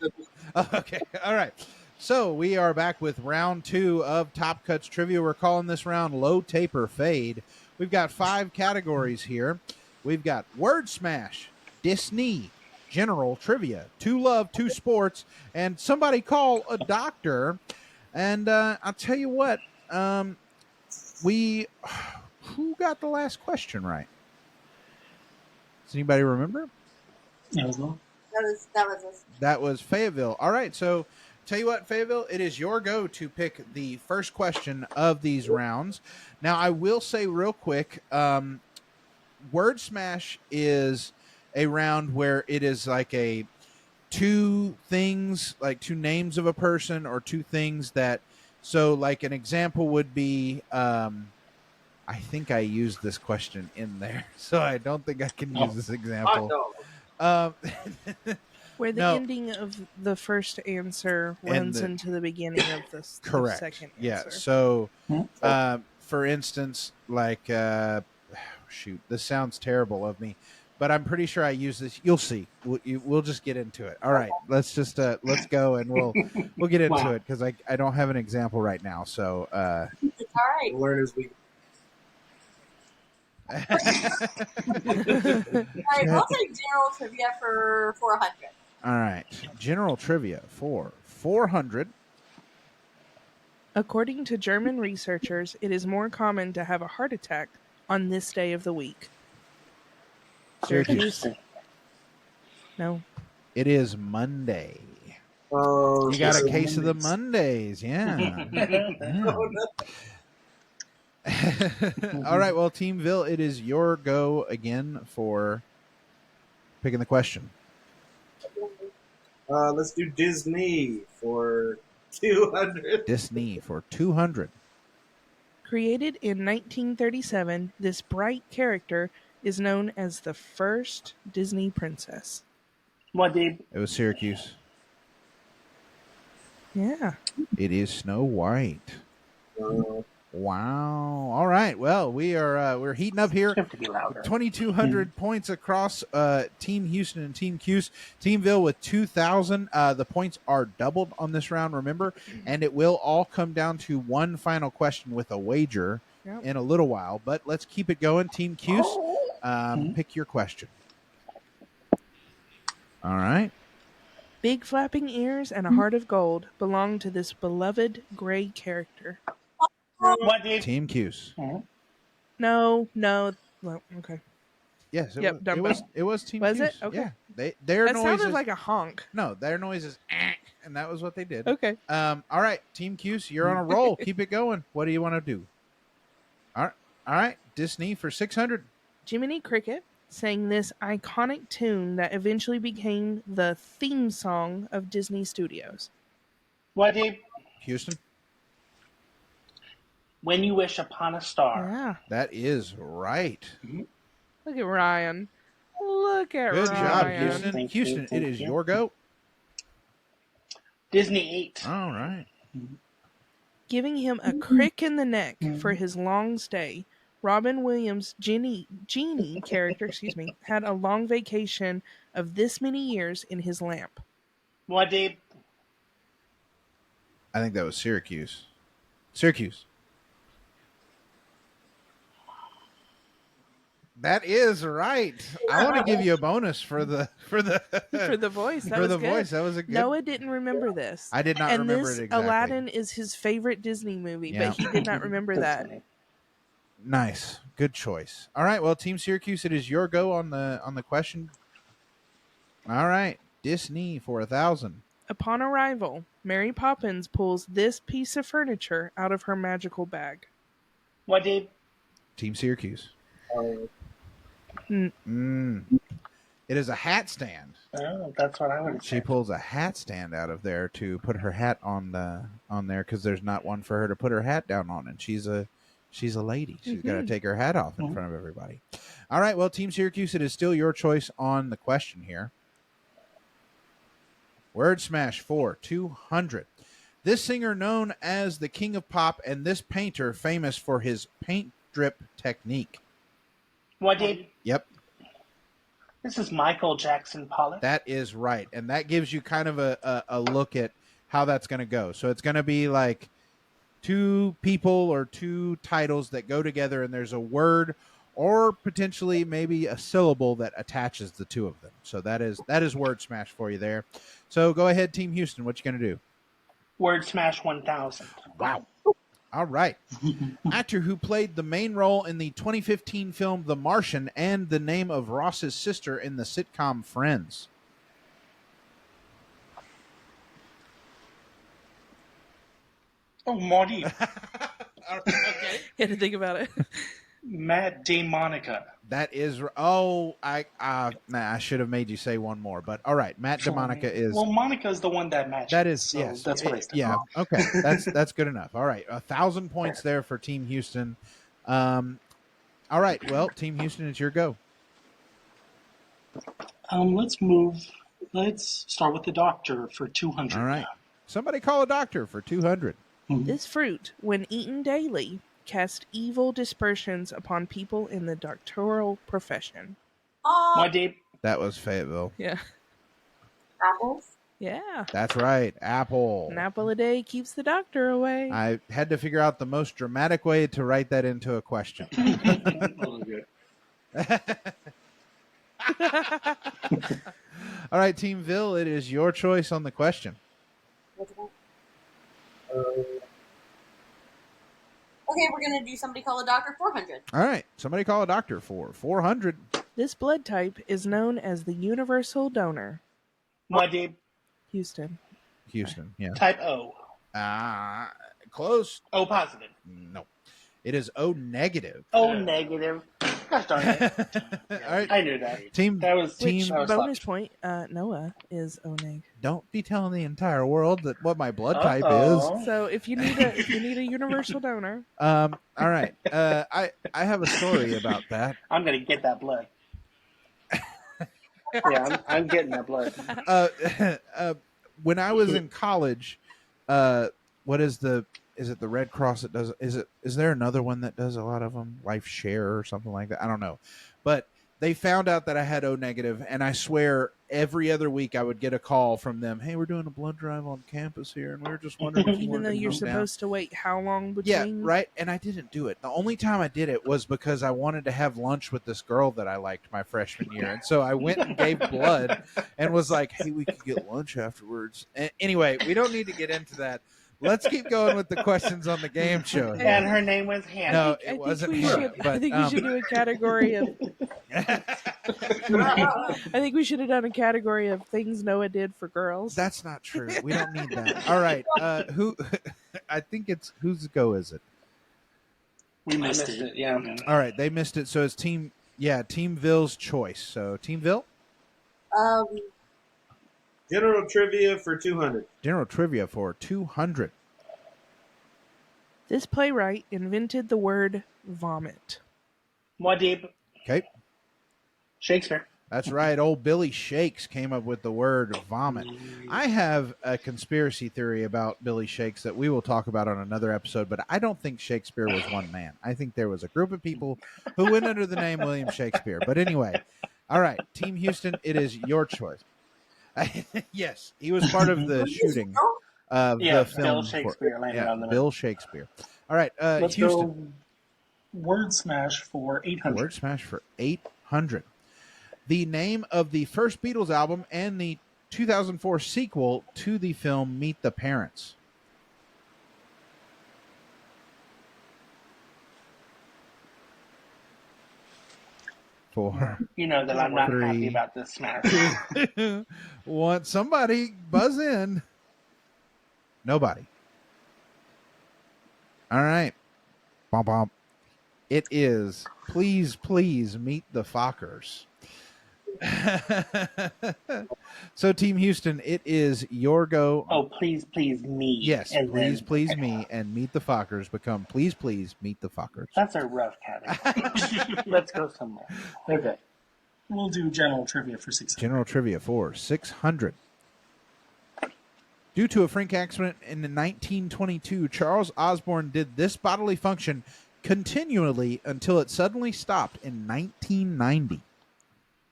okay. All right. So we are back with round 2 of Top Cuts trivia. We're calling this round Low Taper Fade. We've got 5 categories here. We've got Word Smash, Disney, General Trivia, Two Love, Two Sports, and Somebody Call a Doctor. And I'll tell you what, who got the last question right? Does anybody remember? That was all. That was us. That was Fayetteville. All right, so tell you what, Fayetteville, it is your go to pick the first question of these rounds. Now, I will say real quick, Word Smash is a round where it is like a two things, like two names of a person or two things that, so like an example would be, I think I used this question in there, so I don't think I can use this example. Where the No. ending of the first answer runs into the beginning of the Correct. second Yeah. answer. So, for instance, like, shoot, this sounds terrible of me, but I'm pretty sure I use this. You'll see. We'll just get into it. All right. Let's just let's go and we'll get into Wow. it because I don't have an example right now. So. It's all right. learn as we. All right, we'll take general trivia for 400. All right. General trivia for 400. According to German researchers, it is more common to have a heart attack on this day of the week. Syracuse. No. It is Monday. Oh, You got a so case of the Mondays. Mondays. Yeah. Yeah. Oh, no. All right. Well, Team Ville, it is your go again for picking the question. Let's do Disney for 200. Disney for 200. Created in 1937, this bright character is known as the first Disney princess. What, Dave? It was Syracuse. Yeah. It is Snow White. Uh, Wow. All right. Well, we're heating up here. You have to be louder. 2,200 points across Team Houston and Team Cuse. Team Ville with 2,000. The points are doubled on this round, remember, and it will all come down to one final question with a wager Yep. in a little while. But let's keep it going. Team Cuse, pick your question. All right. Big flapping ears and a heart of gold belong to this beloved gray character. What, Dave? Team Cuse. No. Well, okay. Yes, Yep, Dumbo. it was Team Was Cuse. it? Okay. Yeah, their That noise sounded is like a honk. no, their noise is and that was what they did. Okay. All right, Team Cuse, you're on a roll. Keep it going. What do you want to do? All right, Disney for 600. Jiminy Cricket sang this iconic tune that eventually became the theme song of Disney Studios. What, Dave? Houston. When You Wish Upon a Star. Yeah. That is right. Look at Ryan. Look at Good Ryan. job, Houston. Thank Houston, you. it is your go. Disney 8. All right. Giving him a crick in the neck for his long stay, Robin Williams' Genie character, had a long vacation of this many years in his lamp. What, Dave? I think that was Syracuse. Syracuse. That is right. I want to give you a bonus for the For the voice. That was good. voice. That was a good. Noah didn't remember this. I did not and remember this it exactly. Aladdin is his favorite Disney movie, Yeah. but he did not remember that. Funny. Nice, good choice. All right, well, Team Syracuse, it is your go on the question. All right, Disney for 1,000. Upon arrival, Mary Poppins pulls this piece of furniture out of her magical bag. What, Dave? Team Syracuse. Mm. It is a hat stand. Oh, that's what I would She say. pulls a hat stand out of there to put her hat on there because there's not one for her to put her hat down on, and she's a lady. She's got to take her hat off in front of everybody. All right, well, Team Syracuse, it is still your choice on the question here. Word Smash for 200. This singer known as the King of Pop and this painter famous for his paint drip technique. What, Dave? Yep. This is Michael Jackson Pollock. That is right. And that gives you kind of a look at how that's going to go. So it's going to be like two people or two titles that go together, and there's a word or potentially maybe a syllable that attaches the two of them. So that is Word Smash for you there. So go ahead, Team Houston. What you going to do? Word Smash 1000. Wow. All right. Actor who played the main role in the 2015 film The Martian and the name of Ross's sister in the sitcom Friends. Oh, Marty. Okay. You had to think about it. Matt DeMonica. That is. I should have made you say one more, but all right. Matt DeMonica is. Well, Monica's the one that matches. That is, so yes. That's what I said. Yeah. Okay. That's good enough. All right. 1,000 points there for Team Houston. All right. Well, Team Houston, it's your go. Let's start with the doctor for 200. All right. Somebody call a doctor for 200. This fruit, when eaten daily, casts evil dispersions upon people in the doctoral profession. What, Dave? That was Fayetteville. Yeah. Apples. Yeah. That's right. Apple. An apple a day keeps the doctor away. I had to figure out the most dramatic way to write that into a question. All right, Team Ville, it is your choice on the question. Okay, we're gonna do somebody call a doctor 400. All right, somebody call a doctor for 400. This blood type is known as the universal donor. What, Dave? Houston. Houston, yeah. Type O. Close. O positive. No. It is O negative. O negative. Gosh darn it. All right. I knew that. Team, That was Which that was bonus left. point, Noah is Oneg. don't be telling the entire world that what my blood type Uh-oh. So if you need a universal donor, is. All right. I have a story about that. I'm gonna get that blood. Yeah, I'm getting that blood. When I was in college, what is it the Red Cross that does? Is there another one that does a lot of them? Life Share or something like that? I don't know, but they found out that I had O negative, and I swear every other week I would get a call from them. Hey, we're doing a blood drive on campus here, and we were just wondering if you even wanted though to you're come down. supposed to wait how long Yeah, between? right. And I didn't do it. The only time I did it was because I wanted to have lunch with this girl that I liked my freshman year. And so I went and gave blood and was like, hey, we could get lunch afterwards. Anyway, we don't need to get into that. let's keep going with the questions on the game show. here. And her name was Hannah. No, I it think wasn't we Hannah, should. but, I think we should do a category of. I think we should have done a category of things Noah did for girls. That's not true. We don't need that. All right. Who? I think it's whose go is it? We I missed missed it. it, yeah. All right, they missed it. So it's Team Ville's choice. So Team Ville, General trivia for 200. general trivia for 200. This playwright invented the word vomit. Muad'Dib. Okay, Shakespeare. that's right. Old Billy Shakes came up with the word vomit. I have a conspiracy theory about Billy Shakes that we will talk about on another episode, but I don't think Shakespeare was one man. I think there was a group of people who went under the name William Shakespeare. But anyway, all right, Team Houston, it is your choice. Yes, he was part of the shooting of Yeah, the film. Bill Shakespeare landed on the Bill Shakespeare. All right, Let's Houston. go Word Smash for 800. Word Smash for 800. The name of the first Beatles album and the 2004 sequel to the film Meet the Parents. Four. You know that I'm not Three. happy about this smash. Want somebody buzz in? Nobody. All right. Bom, bom. It is Please, Please Meet the Fockers. So, Team Houston, it is your go. Oh, please, please, me. Yes, And Please, then- Please Me and Meet the Fockers become Please, Please Meet the Fockers. That's a rough category. Let's go somewhere. Okay. We'll do general trivia for 600. General trivia for 600. Due to a freak accident in 1922, Charles Osborne did this bodily function continually until it suddenly stopped in 1990.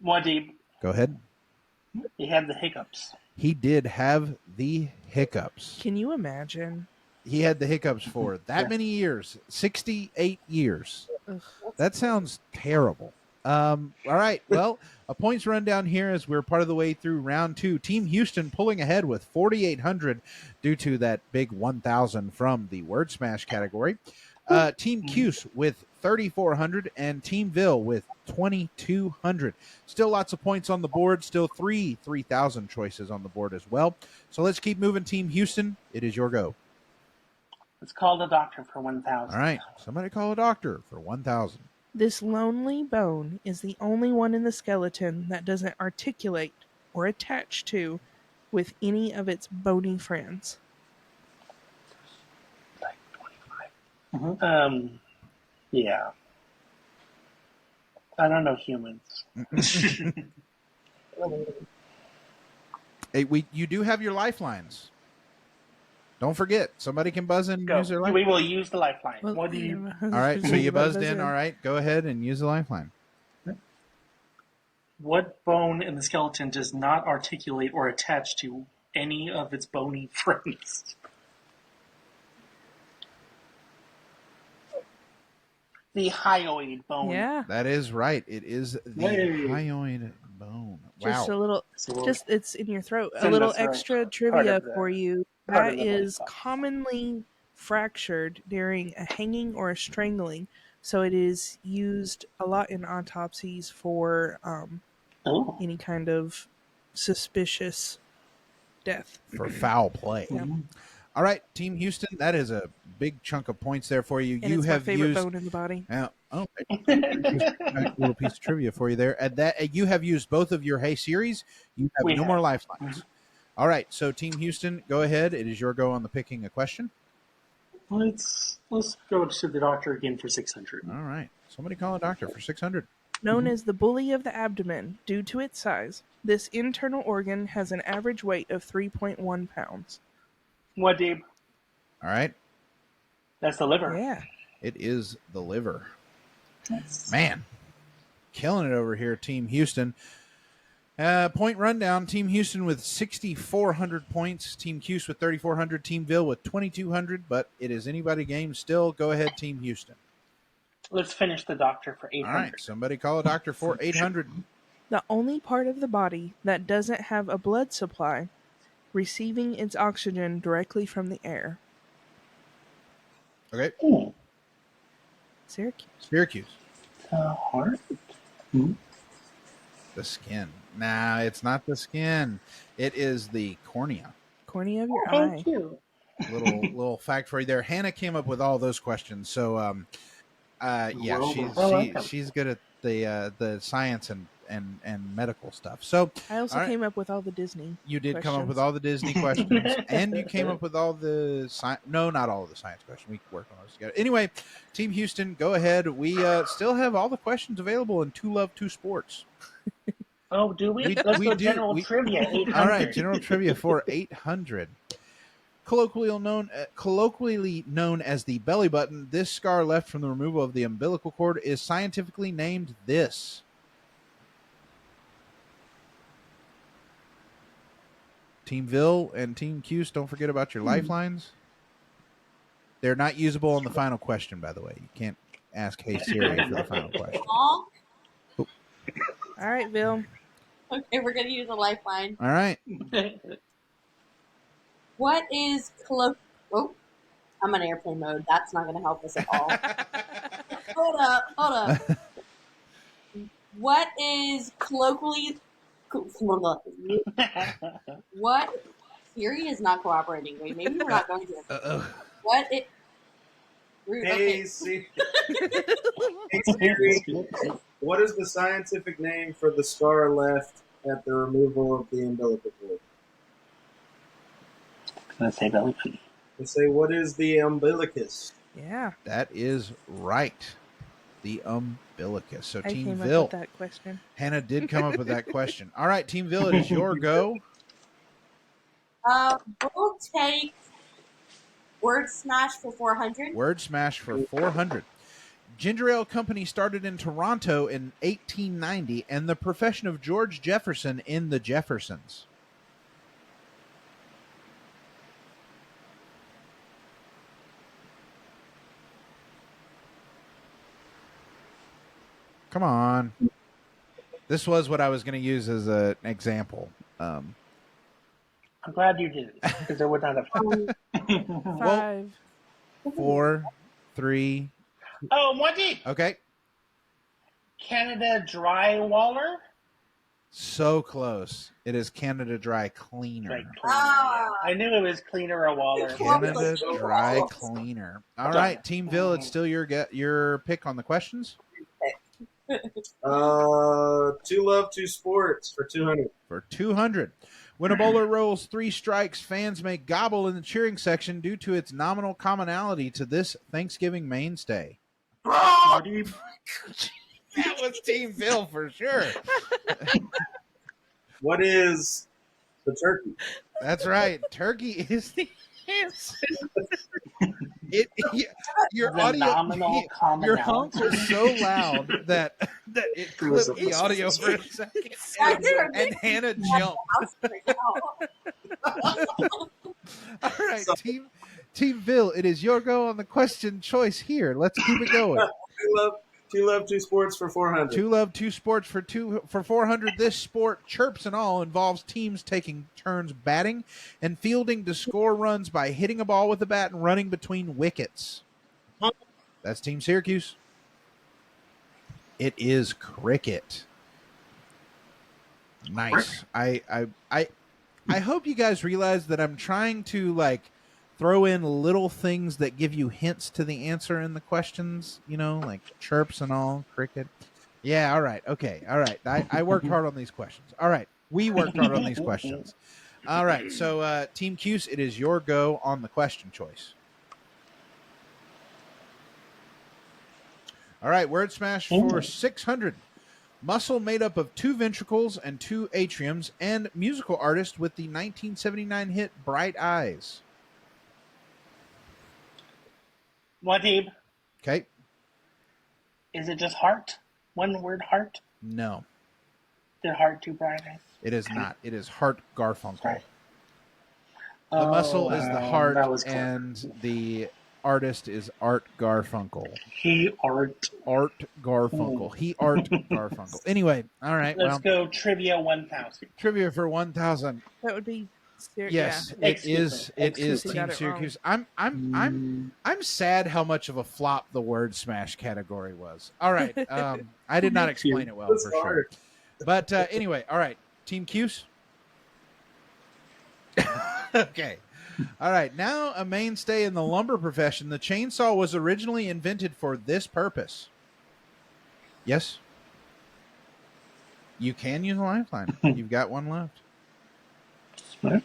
Muad'Dib. Go ahead. He had the hiccups. He did have the hiccups. Can you imagine? He had the hiccups for that many years, 68 years. Ugh. That sounds terrible. All right. Well, a points rundown here as we're part of the way through round 2. Team Houston pulling ahead with 4,800 due to that big 1,000 from the Word Smash category. Team Cuse with 3,400 and Team Ville with 2,200. Still lots of points on the board. Still 3,000 choices on the board as well. So let's keep moving. Team Houston, it is your go. Let's call the doctor for 1,000. All right. Somebody call a doctor for 1,000. This lonely bone is the only one in the skeleton that doesn't articulate or attach to with any of its bony friends. Yeah. I don't know humans. Hey, you do have your lifelines. Don't forget, somebody can buzz in and Go. use their We lifeline. will use the lifeline. What do you? All right, so you buzzed in. All right, go ahead and use the lifeline. What bone in the skeleton does not articulate or attach to any of its bony friends? The hyoid bone. Yeah, That is right. It is the Hey. hyoid bone. just Wow. a little. So Just it's in your throat. It's A in little the throat. extra Part trivia of the- for you. part That of the is body. commonly fractured during a hanging or a strangling, so it is used a lot in autopsies for Oh. any kind of suspicious death. For foul play. Yeah. All right, Team Houston, that is a big chunk of points there for you. And You it's have my favorite used bone in the body. a little piece of trivia for you there. You have used both of your Hey Series. You have We no have. more lifelines. All right, so Team Houston, go ahead. It is your go on the picking a question. Let's go to the doctor again for 600. All right, somebody call a doctor for 600. Known as the bully of the abdomen due to its size, this internal organ has an average weight of 3.1 pounds. Muad'Dib. All right, That's the liver. Yeah. it is the liver. Man, killing it over here, Team Houston. Point rundown, Team Houston with 6,400 points, Team Cuse with 3,400, Team Ville with 2,200, but it is anybody game still. Go ahead, Team Houston. Let's finish the doctor for 800. All right, somebody call a doctor for 800. The only part of the body that doesn't have a blood supply receiving its oxygen directly from the air. Okay. Syracuse. Syracuse. Heart? The skin. Nah, it's not the skin. It is the cornea. Cornea of your Oh, eye. cute. Little fact for you there. Hannah came up with all those questions. So yeah, she's good at the science and medical stuff. So I also all right. came up with all the Disney. You did come up questions. with all the Disney questions, and you came up with all the no, not all of the science questions. We worked on those together. Anyway, Team Houston, go ahead. We still have all the questions available in Two Love, Two Sports. Oh, do we? We- Let's we go do. general trivia. 800. All right, general trivia for 800. Colloquially known as the belly button, this scar left from the removal of the umbilical cord is scientifically named this. Team Vil and Team Cuse, don't forget about your lifelines. They're not usable on the final question, by the way. You can't ask Hey Siri for the final question. Aw. All right, Bill. Okay, we're gonna use a lifeline. All right. What is Oh, I'm on airplane mode. That's not gonna help us at all. Hold up. What is colloquially? What? Siri is not cooperating. Wait, maybe we're not going to. What it? Hey, Siri. Hey, Siri. What is the scientific name for the scar left at the removal of the umbilical cord? Let's say belly button. They say, what is the umbilicus? Yeah. That is right. The umbilicus. So I Team came Vil. up with that question. Hannah did come up with that question. All right, Team Vil, it is your go. We'll take Word Smash for 400. Word Smash for 400. Ginger Ale Company started in Toronto in 1890 and the profession of George Jefferson in the Jeffersons. Come on. This was what I was going to use as an example. I'm glad you did, because it would not have happened. 5. 4, 3. Oh, one deep. Okay. Canada Dry Waller. So close. It is Canada Dry Cleaner. Dry cleaner. I knew it was cleaner or Waller. Canada Dry Cleaner. All right, Team Vil, it's still your pick on the questions. Two Love, Two Sports for 200. For 200. When a bowler rolls 3 strikes, fans may gobble in the cheering section due to its nominal commonality to this Thanksgiving mainstay. Marty. That was Team Vil for sure. What is the turkey? That's right. Turkey is the answer. Your The audio, nominal your honk commonality. was so loud that it clipped the audio for a second, and Hannah jumped. All right, Team Vil, it is your go on the question choice here. Let's keep it going. Two Love, Two Sports for 400. Two Love, Two Sports for 400. This sport, chirps and all, involves teams taking turns batting and fielding to score runs by hitting a ball with a bat and running between wickets. That's Team Syracuse. It is cricket. Nice. I hope you guys realize that I'm trying to throw in little things that give you hints to the answer in the questions, like chirps and all, cricket. Yeah, all right. Okay, all right. I worked hard on these questions. All right. We worked hard on these questions. All right. So, Team Cuse, it is your go on the question choice. All right. Word Smash for 600. Muscle made up of 2 ventricles and 2 atriums, and musical artist with the 1979 hit Bright Eyes. Wadib. Okay. Is it just heart? One word heart? No. Did heart too bright? It is not. It is Hart Garfunkel. Sorry. The muscle is the heart, that was clever. and the artist is Art Garfunkel. Art Garfunkel. He Art Garfunkel. Anyway, all right. Let's go trivia 1,000. Trivia for 1,000. That would be Yes, Yeah. it is. It is He Team got it Syracuse. I'm sad how much of a flop the word smash category was. All right, I did not explain it well That's for sure. hard. But anyway, all right, Team Cuse. Okay. All right. Now a mainstay in the lumber profession, the chainsaw was originally invented for this purpose. Yes. You can use a lifeline. You've got one left. Smart.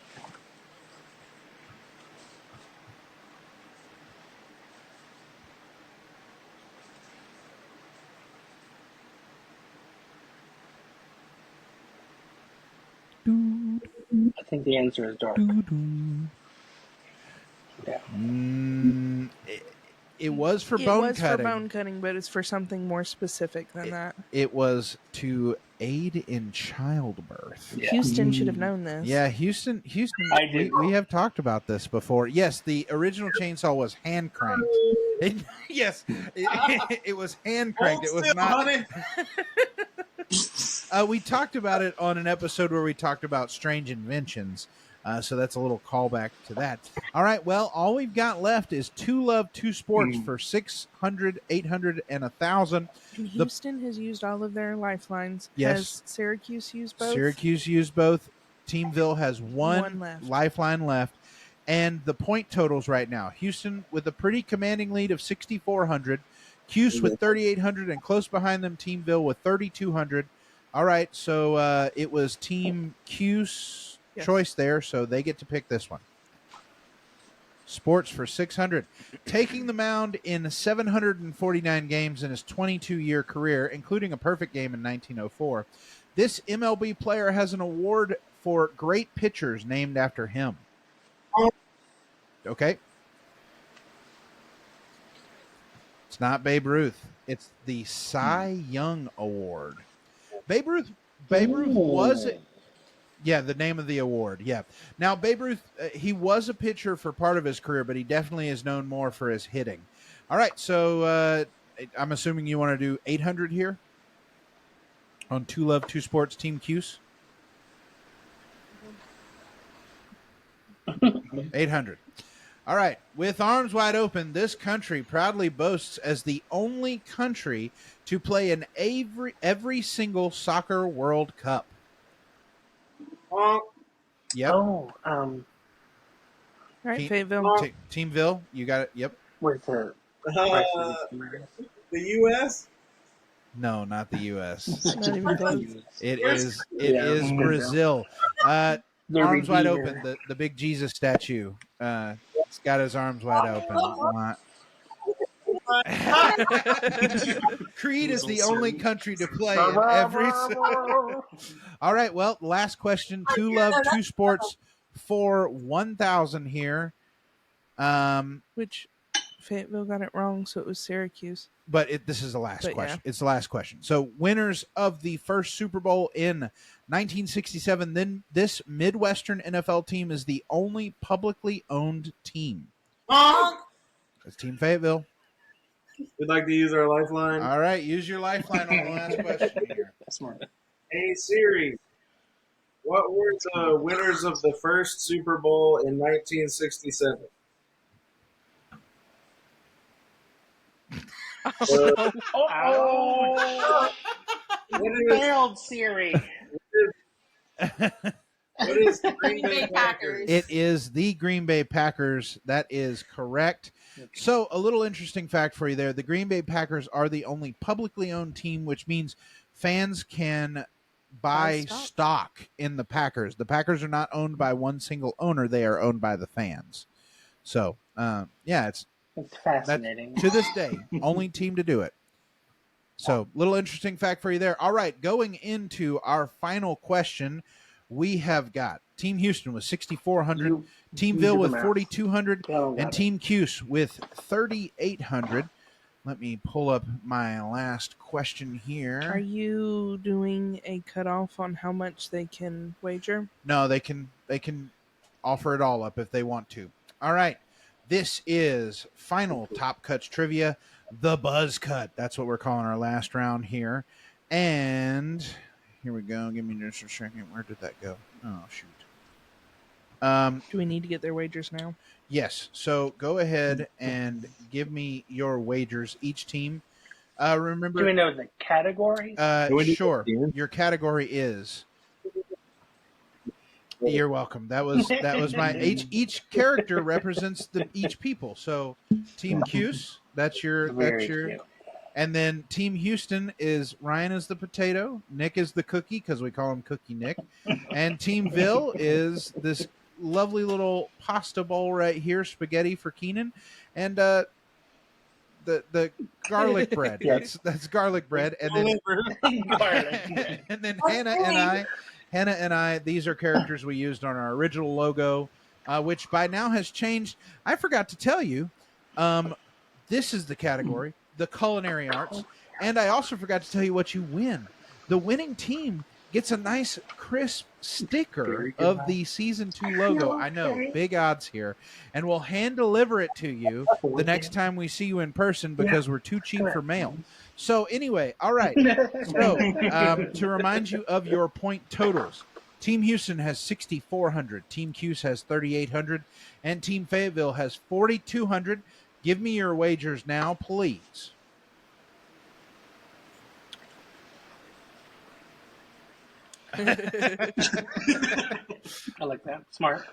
I think the answer is dark. Yeah. It was for It bone was cutting. for bone cutting, but it's for something more specific than that. It was to aid in childbirth. Yeah. Houston should have known this. Yeah, Houston. I did. We have talked about this before. Yes, the original chainsaw was hand cranked. Yes, it was hand cranked. It was not. We talked about it on an episode where we talked about strange inventions. So that's a little callback to that. All right. Well, all we've got left is Two Love, Two Sports for 600, 800, and 1,000. And Houston has used all of their lifelines. Yes. Has Syracuse used both? Syracuse used both. Teamville has one left. lifeline left. And the point totals right now, Houston with a pretty commanding lead of 6,400. Cuse with 3,800, and close behind them, Teamville with 3,200. All right. So it was Team Cuse choice there, so they get to pick this one. Sports for 600. Taking the mound in 749 games in his 22-year career, including a perfect game in 1904, this MLB player has an award for great pitchers named after him. Okay. It's not Babe Ruth. It's the Cy Young Award. Babe Ruth was... Yeah, the name of the award. Yeah. Now, Babe Ruth, he was a pitcher for part of his career, but he definitely is known more for his hitting. All right, so I'm assuming you want to do 800 here on Two Love, Two Sports, Team Cuse. 800. All right. With arms wide open, this country proudly boasts as the only country to play in every single soccer World Cup. Yep. Oh, All right, Fayetteville. Teamville, you got it. Yep. where's the The U.S.? No, not the U.S. Not even close. It is Brazil. Arms wide open. The big Jesus statue. It's got his arms wide open. Creed is the only country to play in every. All right. Well, last question. Two Love, Two Sports for 1,000 here. Which Fayetteville got it wrong, so it was Syracuse. But this is the last question. Yeah. It's the last question. So, winners of the first Super Bowl in 1967. Then this Midwestern NFL team is the only publicly owned team. It's Team Fayetteville. We'd like to use our lifeline. All right, use your lifeline on the last question here. That's smart. Hey Siri, what were the winners of the first Super Bowl in 1967? Failed Siri. What is the Green Bay Packers? It is the Green Bay Packers. That is correct. So, a little interesting fact for you there. The Green Bay Packers are the only publicly owned team, which means fans can buy stock in the Packers. The Packers are not owned by one single owner. They are owned by the fans. So, it's fascinating. to this day, only team to do it. So, little interesting fact for you there. All right, going into our final question, we have got Team Houston with 6,400, Teamville with 4,200, and Team Cuse with 3,800. Let me pull up my last question here. Are you doing a cutoff on how much they can wager? No, they can offer it all up if they want to. All right. This is final Top Cuts trivia, the Buzz Cut. That's what we're calling our last round here. And here we go. Give me just a second. Where did that go? Oh, shoot. Do we need to get their wagers now? Yes. So go ahead and give me your wagers. Each team. Remember. Do we know the categories? Sure. Your category is. You're welcome. That was my each character represents each people. So Team Cuse, that's your Cute. and then Team Houston is Ryan is the potato, Nick is the cookie because we call him Cookie Nick, and Team Ville is this lovely little pasta bowl right here, spaghetti for Keenan, and the garlic bread. That's garlic bread, and then and then Hannah and I, these are characters we used on our original logo, which by now has changed. I forgot to tell you, this is the category, the culinary arts, and I also forgot to tell you what you win. The winning team gets a nice crisp sticker of the season 2 logo. I know, big odds here, and we'll hand deliver it to you the next time we see you in person because we're too cheap for mail. So anyway, all right. So to remind you of your point totals, Team Houston has 6,400, Team Cuse has 3,800, and Team Fayetteville has 4,200. Give me your wagers now, please. I like that. Smart.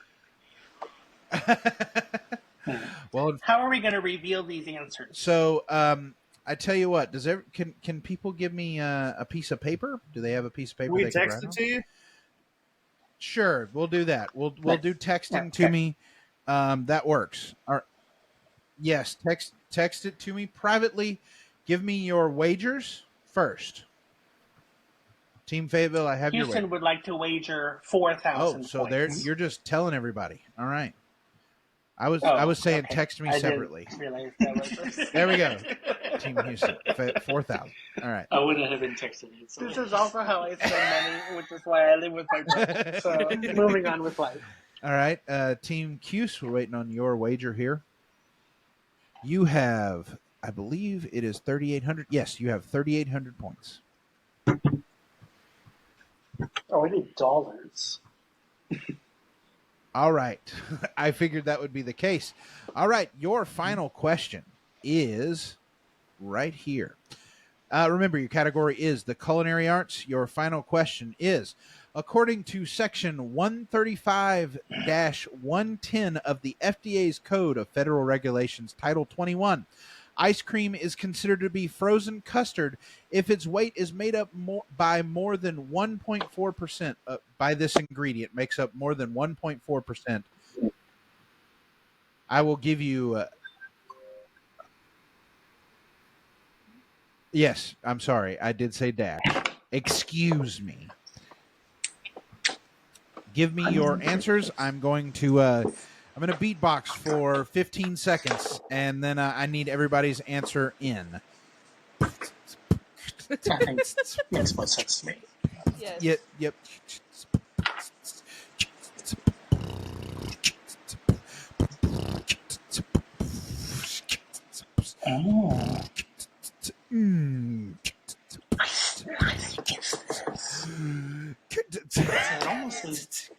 Well, how are we going to reveal these answers? So, I tell you what. Can people give me a piece of paper? Do they have a piece of paper? We they text can it to you. Sure, we'll do that. We'll do texting to me. That works. Yes, text it to me privately. Give me your wagers first. Team Fayetteville, I have Houston your wager. Would like to wager 4,000 so points. you're just telling everybody. All right. I was saying text me separately. Didn't realize that was There we go. Team Houston, 4,000. All right. I wouldn't have been texting it. So. This is also how I spend money, which is why I live with my brother. So moving on with life. All right. Team Cuse, we're waiting on your wager here. You have, I believe it is 3,800. Yes, you have 3,800 points. Oh, I need dollars. All right. I figured that would be the case. All right. Your final question is right here. Remember, your category is the culinary arts. Your final question is, according to Section 135-110 of the FDA's Code of Federal Regulations, Title 21, ice cream is considered to be frozen custard if its weight is made up by more than 1.4%. By this ingredient, makes up more than 1.4%. I will give you. Yes, I'm sorry. I did say dash. Excuse me. Give me your answers. I'm going to beatbox for 15 seconds, and then I need everybody's answer in. Makes more sense to me. Yes. Yep. Oh. It almost is.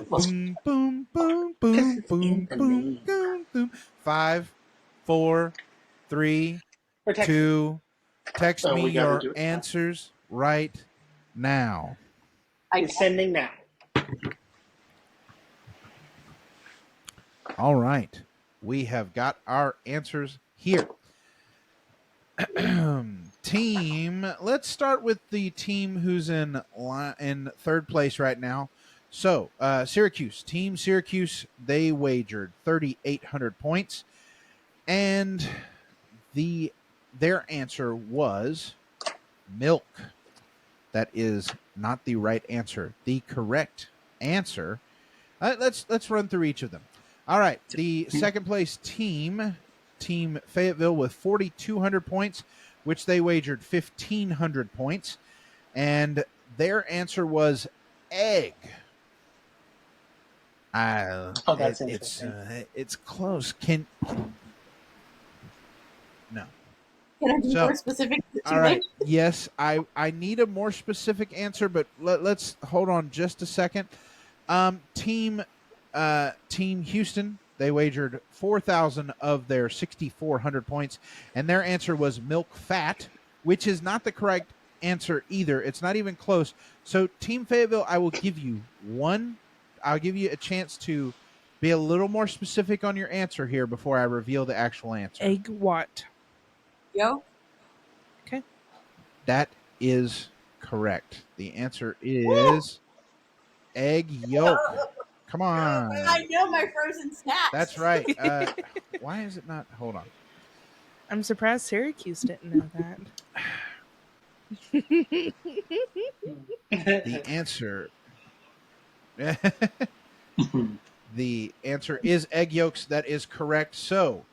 Boom, boom, boom, boom, boom, boom, boom, boom. 5, 4, 3, 2. Text me your answers right now. I'm sending now. All right. We have got our answers here. Team, let's start with the team who's in third place right now. So, Syracuse, Team Syracuse, they wagered 3,800 points, and their answer was milk. That is not the right answer. The correct answer. Let's run through each of them. All right, the second place team, Team Fayetteville, with 4,200 points, which they wagered 1,500 points, and their answer was egg. That's interesting. It's close. No. Can I be more specific? All right. Yes, I need a more specific answer, but let's hold on just a second. Team Team Houston, they wagered 4,000 of their 6,400 points, and their answer was milk fat, which is not the correct answer either. It's not even close. So, Team Fayetteville, I will give you I'll give you a chance to be a little more specific on your answer here before I reveal the actual answer. Egg what? Yo. Okay. That is correct. The answer is egg yolk. Come on. I know my frozen snacks. That's right. Why is it not? Hold on. I'm surprised Syracuse didn't know that. The answer. The answer is egg yolks. That is correct. So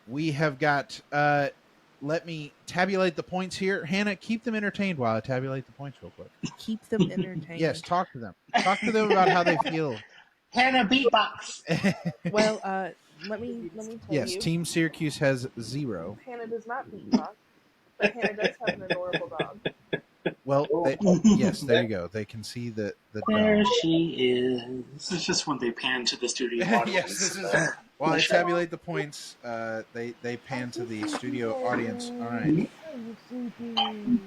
we have got. Let me tabulate the points here. Hannah, keep them entertained while I tabulate the points real quick. Keep them entertained. Yes, talk to them. Talk to them about how they feel. Hannah beatbox. Well, let me tell you. Yes, Team Syracuse has 0. Hannah does not beatbox, but Hannah does have an adorable dog. Well, yes, there you go. They can see the There dog. she is. This is just when they pan to the studio Yes, audience. this is. While I tabulate the points, they pan to the studio audience. All right. And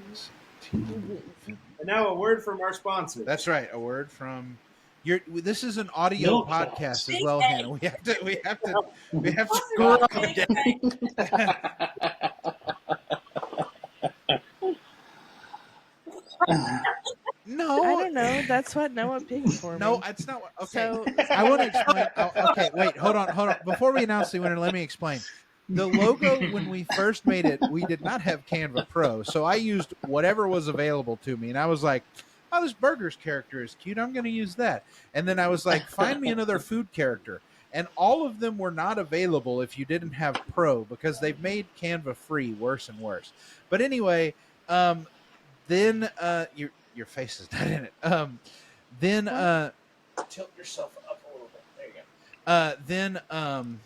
now a word from our sponsor. That's right. A word from your. This is an audio podcast as well, Hannah. We have to scroll up No, I don't know. That's what Noah picked for me. No, that's not what. Okay, So, I want to explain. Okay, wait, hold on. Before we announce the winner, let me explain. The logo, when we first made it, we did not have Canva Pro, so I used whatever was available to me, and I was like, "Oh, this Burgers character is cute. I'm going to use that." And then I was like, "Find me another food character." And all of them were not available if you didn't have Pro, because they've made Canva free worse and worse. But anyway, then your face is not in it. Then tilt yourself up a little bit. There you go.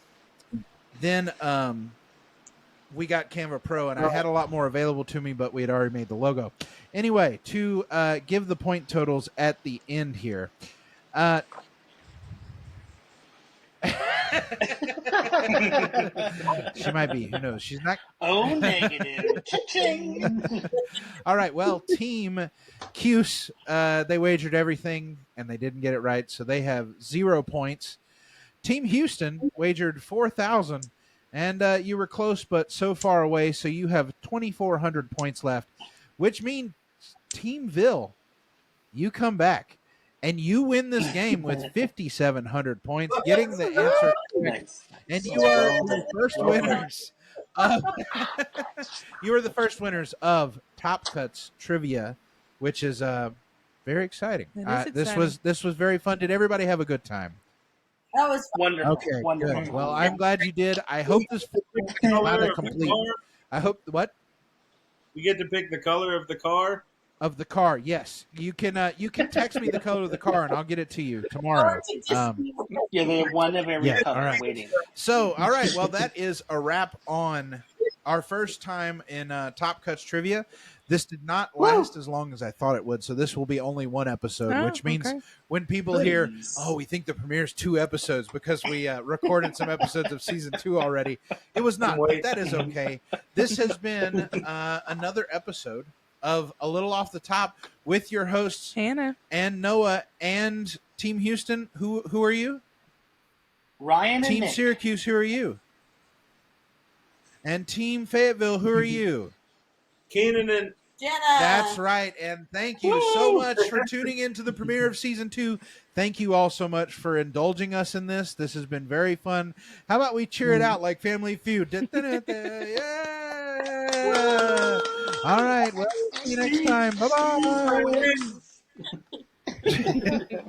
Then we got Canva Pro, and I had a lot more available to me, but we had already made the logo. Anyway, to give the point totals at the end here. She might be. Who knows? She's not. Oh, negative. Cha-ching. All right. Well, Team Cuse, they wagered everything, and they didn't get it right, so they have 0 points. Team Houston wagered 4,000, and you were close, but so far away, so you have 2,400 points left, which means Team Ville, you come back, and you win this game with 5,700 points, getting the answer correct. Nice. And you are the first winners. You are the first winners of Top Cutz Trivia, which is very exciting. That is exciting. This was very fun. Did everybody have a good time? That was Wonderful. Okay, Wonderful. good. Well, I'm glad you did. I hope this is not a complete. I hope what You get to pick the color of the car. of the car. Yes, you can text me the color of the car, and I'll get it to you tomorrow. Yeah, they have one of every Yeah, color all right. waiting. So, all right. Well, that is a wrap on our first time in Top Cutz Trivia. This did not last as long as I thought it would, so this will be only one episode, Oh, which means okay. when people hear, "Oh, we think the premiere's 2 episodes," because we recorded some episodes of season 2 already, it was not. But that is okay. This has been another episode of A Little Off the Top with your hosts Hannah. and Noah and Team Houston. Who are you? Ryan and Team Nick. Syracuse, who are you? And Team Fayetteville, who are you? Keenan and Jenna. That's right. And thank you so much for tuning in to the premiere of season 2. Thank you all so much for indulging us in this. This has been very fun. How about we cheer it out like Family Feud? Yeah! All right. Well, see you next time. Bye-bye.